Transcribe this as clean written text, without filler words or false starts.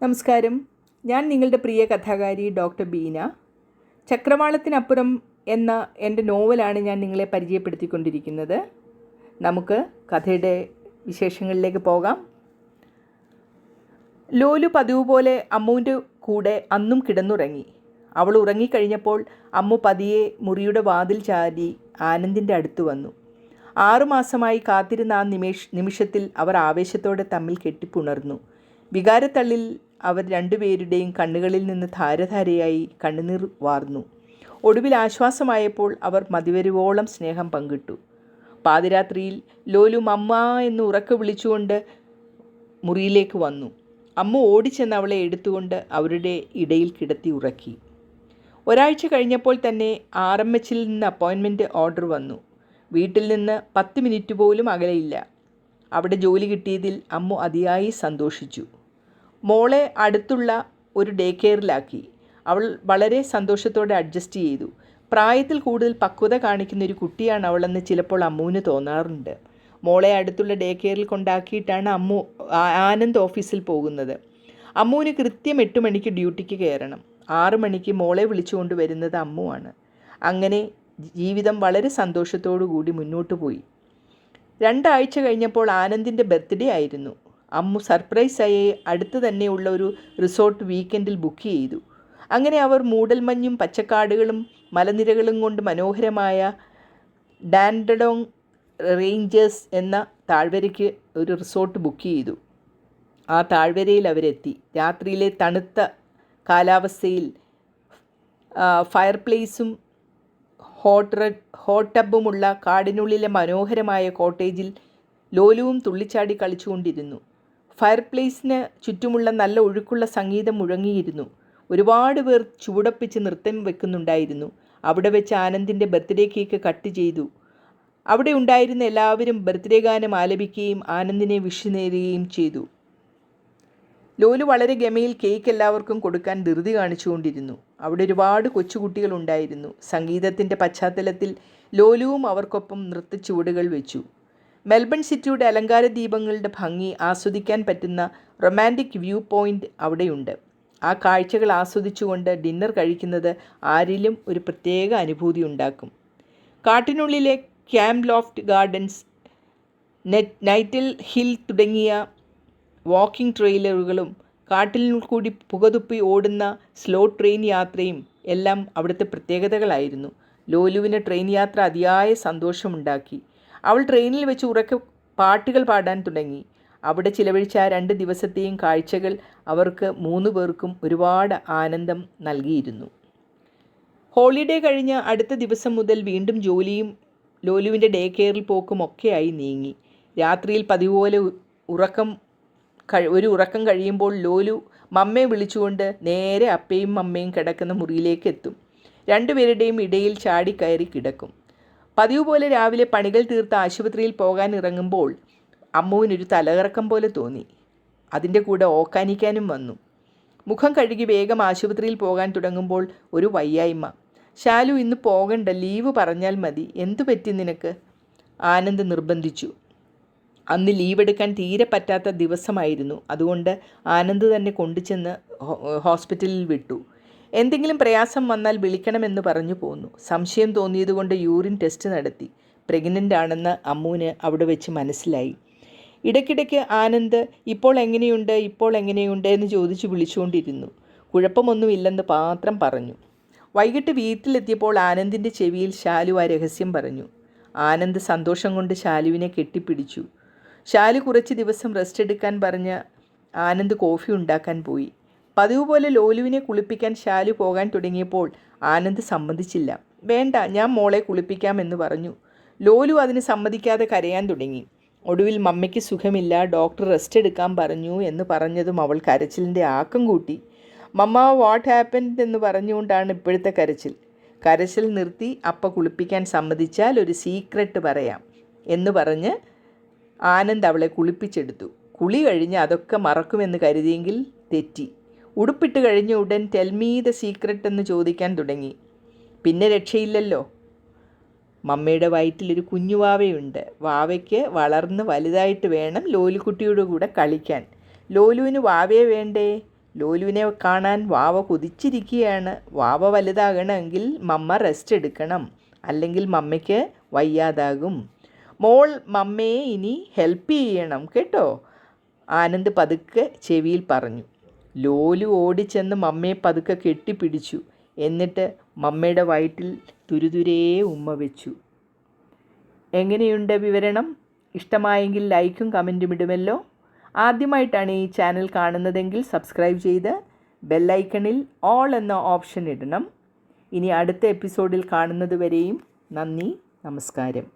നമസ്കാരം. ഞാൻ നിങ്ങളുടെ പ്രിയ കഥാകാരി ഡോക്ടർ ബീന. ചക്രവാളത്തിനപ്പുറം എന്ന എൻ്റെ നോവലാണ് ഞാൻ നിങ്ങളെ പരിചയപ്പെടുത്തിക്കൊണ്ടിരിക്കുന്നത്. നമുക്ക് കഥയുടെ വിശേഷങ്ങളിലേക്ക് പോകാം. ലോലു പതിവ് പോലെ അമ്മുവിൻ്റെ കൂടെ അന്നും കിടന്നുറങ്ങി. അവൾ ഉറങ്ങിക്കഴിഞ്ഞപ്പോൾ അമ്മു പതിയെ മുറിയുടെ വാതിൽ ചാരി ആനന്ദിൻ്റെ അടുത്ത് വന്നു. 6 മാസമായി കാത്തിരുന്ന ആ നിമിഷത്തിൽ അവർ ആവേശത്തോടെ തമ്മിൽ കെട്ടിപ്പുണർന്നു. വികാരത്തള്ളിൽ അവർ രണ്ടുപേരുടെയും കണ്ണുകളിൽ നിന്ന് ധാരധാരയായി കണ്ണുനീർ വാർന്നു. ഒടുവിൽ ആശ്വാസമായപ്പോൾ അവർ മതിവരുവോളം സ്നേഹം പങ്കിട്ടു. പാതിരാത്രിയിൽ ലോലു അമ്മ എന്ന് ഉറക്കെ വിളിച്ചുകൊണ്ട് മുറിയിലേക്ക് വന്നു. അമ്മ ഓടിച്ചെന്ന് അവളെ എടുത്തുകൊണ്ട് അവരുടെ ഇടയിൽ കിടത്തി ഉറക്കി. ഒരാഴ്ച കഴിഞ്ഞപ്പോൾ തന്നെ RMHൽ നിന്ന് അപ്പോയിൻമെൻറ്റ് ഓർഡർ വന്നു. വീട്ടിൽ നിന്ന് 10 മിനിറ്റ് പോലും അകലെയില്ല. അവിടെ ജോലി കിട്ടിയതിൽ അമ്മു അതിയായി സന്തോഷിച്ചു. മോളെ അടുത്തുള്ള ഒരു ഡേ കെയറിലാക്കി. അവൾ വളരെ സന്തോഷത്തോടെ അഡ്ജസ്റ്റ് ചെയ്തു. പ്രായത്തിൽ കൂടുതൽ പക്വത കാണിക്കുന്ന ഒരു കുട്ടിയാണ് അവളെന്ന് ചിലപ്പോൾ അമ്മുവിന് തോന്നാറുണ്ട്. മോളെ അടുത്തുള്ള ഡേ കെയറിൽ കൊണ്ടാക്കിയിട്ടാണ് ആനന്ദ് ഓഫീസിൽ പോകുന്നത്. അമ്മുവിന് കൃത്യം 8 മണിക്ക് ഡ്യൂട്ടിക്ക് കയറണം. 6 മണിക്ക് മോളെ വിളിച്ചുകൊണ്ട് വരുന്നത് അമ്മുവാണ്. അങ്ങനെ ജീവിതം വളരെ സന്തോഷത്തോടു കൂടി മുന്നോട്ട് പോയി. 2 ആഴ്ച കഴിഞ്ഞപ്പോൾ ആനന്ദിൻ്റെ ബർത്ത്ഡേ ആയിരുന്നു. അമ്മു സർപ്രൈസായി അടുത്ത് തന്നെയുള്ള ഒരു റിസോർട്ട് വീക്കെൻഡിൽ ബുക്ക് ചെയ്തു. അങ്ങനെ അവർ മൂടൽമഞ്ഞും പച്ചക്കാടുകളും മലനിരകളും കൊണ്ട് മനോഹരമായ ഡാൻഡഡോങ് റേഞ്ചേഴ്സ് എന്ന താഴ്വരയ്ക്ക് ഒരു റിസോർട്ട് ബുക്ക് ചെയ്തു. ആ താഴ്വരയിൽ അവരെത്തി. രാത്രിയിലെ തണുത്ത കാലാവസ്ഥയിൽ ഫയർ പ്ലേസും ഹോട്ട് ടബുമുള്ള കാടിനുള്ളിലെ മനോഹരമായ കോട്ടേജിൽ ലോലുവും തുള്ളിച്ചാടി കളിച്ചുകൊണ്ടിരുന്നു. ഫയർ പ്ലേസിന് ചുറ്റുമുള്ള നല്ല ഒഴുക്കുള്ള സംഗീതം മുഴങ്ങിയിരുന്നു. ഒരുപാട് പേർ ചുവടപ്പിച്ച് നൃത്തം വെക്കുന്നുണ്ടായിരുന്നു. അവിടെ വെച്ച് ആനന്ദിൻ്റെ ബർത്ത്ഡേ കേക്ക് കട്ട് ചെയ്തു. അവിടെ ഉണ്ടായിരുന്ന എല്ലാവരും ബർത്ത്ഡേ ഗാനം ആലപിക്കുകയും ആനന്ദിനെ വിഷ് നേരുകയും ചെയ്തു. ലോലു വളരെ ഗമയിൽ കേക്ക് എല്ലാവർക്കും കൊടുക്കാൻ ധൃതി കാണിച്ചുകൊണ്ടിരുന്നു. അവിടെ ഒരുപാട് കൊച്ചുകുട്ടികളുണ്ടായിരുന്നു. സംഗീതത്തിൻ്റെ പശ്ചാത്തലത്തിൽ ലോലുവും അവർക്കൊപ്പം നൃത്തച്ചുവടുകൾ വെച്ചു. മെൽബൺ സിറ്റിയുടെ അലങ്കാര ദീപങ്ങളുടെ ഭംഗി ആസ്വദിക്കാൻ പറ്റുന്ന റൊമാൻറ്റിക് വ്യൂ പോയിൻ്റ് അവിടെയുണ്ട്. ആ കാഴ്ചകൾ ആസ്വദിച്ചുകൊണ്ട് ഡിന്നർ കഴിക്കുന്നത് ആരിലും ഒരു പ്രത്യേക അനുഭൂതി ഉണ്ടാക്കും. കാട്ടിനുള്ളിലെ ക്യാമ്പ് ലോഫ്റ്റ് ഗാർഡൻസ്, നൈറ്റിൽ ഹിൽ തുടങ്ങിയ വാക്കിംഗ് ട്രെയിലറുകളും കാട്ടിൽ കൂടി പുകതുപ്പി ഓടുന്ന സ്ലോ ട്രെയിൻ യാത്രയും എല്ലാം അവിടുത്തെ പ്രത്യേകതകളായിരുന്നു. ലോലുവിന് ട്രെയിൻ യാത്ര അതിയായ സന്തോഷമുണ്ടാക്കി. അവൾ ട്രെയിനിൽ വെച്ച് ഉറക്കെ പാട്ടുകൾ പാടാൻ തുടങ്ങി. അവിടെ ചിലവഴിച്ച ആ 2 ദിവസത്തെയും കാഴ്ചകൾ അവർക്ക് 3 പേർക്കും ഒരുപാട് ആനന്ദം നൽകിയിരുന്നു. ഹോളിഡേ കഴിഞ്ഞ അടുത്ത ദിവസം മുതൽ വീണ്ടും ജോലിയും ലോലുവിൻ്റെ ഡേ കെയറിൽ പോക്കും ഒക്കെയായി നീങ്ങി. രാത്രിയിൽ പതിവ് പോലെ ഒരു ഉറക്കം കഴിയുമ്പോൾ ലോലു മമ്മയെ വിളിച്ചുകൊണ്ട് നേരെ അപ്പയും അമ്മയും കിടക്കുന്ന മുറിയിലേക്ക് എത്തും. 2 പേരുടെയും ഇടയിൽ ചാടിക്കയറി കിടക്കും. പതിവ് പോലെ രാവിലെ പണികൾ തീർത്ത് ആശുപത്രിയിൽ പോകാൻ ഇറങ്ങുമ്പോൾ അമ്മുവിനൊരു തലകറക്കം പോലെ തോന്നി. അതിൻ്റെ കൂടെ ഓക്കാനിക്കാനും വന്നു. മുഖം കഴുകി വേഗം ആശുപത്രിയിൽ പോകാൻ തുടങ്ങുമ്പോൾ ഒരു വയ്യായ്മ. ശാലു ഇന്ന് പോകണ്ട, ലീവ് പറഞ്ഞാൽ മതി. എന്തു പറ്റി നിനക്ക്? ആനന്ദ് നിർബന്ധിച്ചു. അന്ന് ലീവ് എടുക്കാൻ തീരെ പറ്റാത്ത ദിവസമായിരുന്നു. അതുകൊണ്ട് ആനന്ദ് തന്നെ കൊണ്ടുചെന്ന് ഹോസ്പിറ്റലിൽ വിട്ടു. എന്തെങ്കിലും പ്രയാസം വന്നാൽ വിളിക്കണമെന്ന് പറഞ്ഞു പോന്നു. സംശയം തോന്നിയതുകൊണ്ട് യൂറിൻ ടെസ്റ്റ് നടത്തി. പ്രഗ്നൻ്റ് ആണെന്ന് അമ്മുവിന് അവിടെ വെച്ച് മനസ്സിലായി. ഇടയ്ക്കിടയ്ക്ക് ആനന്ദ് ഇപ്പോൾ എങ്ങനെയുണ്ട് എന്ന് ചോദിച്ചു വിളിച്ചുകൊണ്ടിരുന്നു. കുഴപ്പമൊന്നുമില്ലെന്ന് മാത്രം പറഞ്ഞു. വൈകിട്ട് വീട്ടിലെത്തിയപ്പോൾ ആനന്ദിൻ്റെ ചെവിയിൽ ശാലു ആ രഹസ്യം പറഞ്ഞു. ആനന്ദ് സന്തോഷം കൊണ്ട് ശാലുവിനെ കെട്ടിപ്പിടിച്ചു. ശാലു കുറച്ച് ദിവസം റെസ്റ്റ് എടുക്കാൻ പറഞ്ഞ് ആനന്ദ് കോഫി ഉണ്ടാക്കാൻ പോയി. പതിവ് പോലെ ലോലുവിനെ കുളിപ്പിക്കാൻ ശാലു പോകാൻ തുടങ്ങിയപ്പോൾ ആനന്ദ് സമ്മതിച്ചില്ല. വേണ്ട, ഞാൻ മോളെ കുളിപ്പിക്കാമെന്ന് പറഞ്ഞു. ലോലു അതിന് സമ്മതിക്കാതെ കരയാൻ തുടങ്ങി. ഒടുവിൽ മമ്മയ്ക്ക് സുഖമില്ല, ഡോക്ടർ റെസ്റ്റ് എടുക്കാൻ പറഞ്ഞു എന്ന് പറഞ്ഞതും അവൾ കരച്ചിലിൻ്റെ ആക്കം കൂട്ടി. മമ്മ വാട്ട് ഹാപ്പൻഡ് എന്ന് പറഞ്ഞുകൊണ്ടാണ് ഇപ്പോഴത്തെ കരച്ചിൽ നിർത്തി അപ്പ കുളിപ്പിക്കാൻ സമ്മതിച്ചാൽ ഒരു സീക്രട്ട് പറയാം എന്ന് പറഞ്ഞ് ആനന്ദ് അവളെ കുളിപ്പിച്ചെടുത്തു. കുളി കഴിഞ്ഞ് അതൊക്കെ മറക്കുമെന്ന് കരുതിയെങ്കിൽ തെറ്റി. ഉടുപ്പിട്ട് കഴിഞ്ഞ ഉടൻ ടെൽ മീ ദ സീക്രട്ട് എന്ന് ചോദിക്കാൻ തുടങ്ങി. പിന്നെ രക്ഷയില്ലല്ലോ. മമ്മയുടെ വയറ്റിലൊരു കുഞ്ഞു വാവയുണ്ട്. വാവയ്ക്ക് വളർന്ന് വലുതായിട്ട് വേണം ലോലുക്കുട്ടിയുടെ കൂടെ കളിക്കാൻ. ലോലുവിന് വാവയെ വേണ്ടേ? ലോലുവിനെ കാണാൻ വാവ കൊതിച്ചിരിക്കുകയാണ്. വാവ വലുതാകണമെങ്കിൽ മമ്മ റെസ്റ്റ് എടുക്കണം, അല്ലെങ്കിൽ മമ്മയ്ക്ക് വയ്യാതാകും. മോൾ മമ്മയെ ഇനി ഹെൽപ്പ് ചെയ്യണം കേട്ടോ, ആനന്ദ് പതുക്കെ ചെവിയിൽ പറഞ്ഞു. ലോലു ഓടിച്ചെന്ന് മമ്മയെ പതുക്കെ കെട്ടിപ്പിടിച്ചു. എന്നിട്ട് മമ്മയുടെ വയറ്റിൽ തുരുതുരേ ഉമ്മ വെച്ചു. എങ്ങനെയുണ്ട് വിവരണം? ഇഷ്ടമായെങ്കിൽ ലൈക്കും കമൻറ്റും ഇടുമല്ലോ. ആദ്യമായിട്ടാണ് ഈ ചാനൽ കാണുന്നതെങ്കിൽ സബ്സ്ക്രൈബ് ചെയ്ത് ബെല്ലൈക്കണിൽ ഓൾ എന്ന ഓപ്ഷൻ ഇടണം. ഇനി അടുത്ത എപ്പിസോഡിൽ കാണുന്നത് വരെയും നന്ദി, നമസ്കാരം.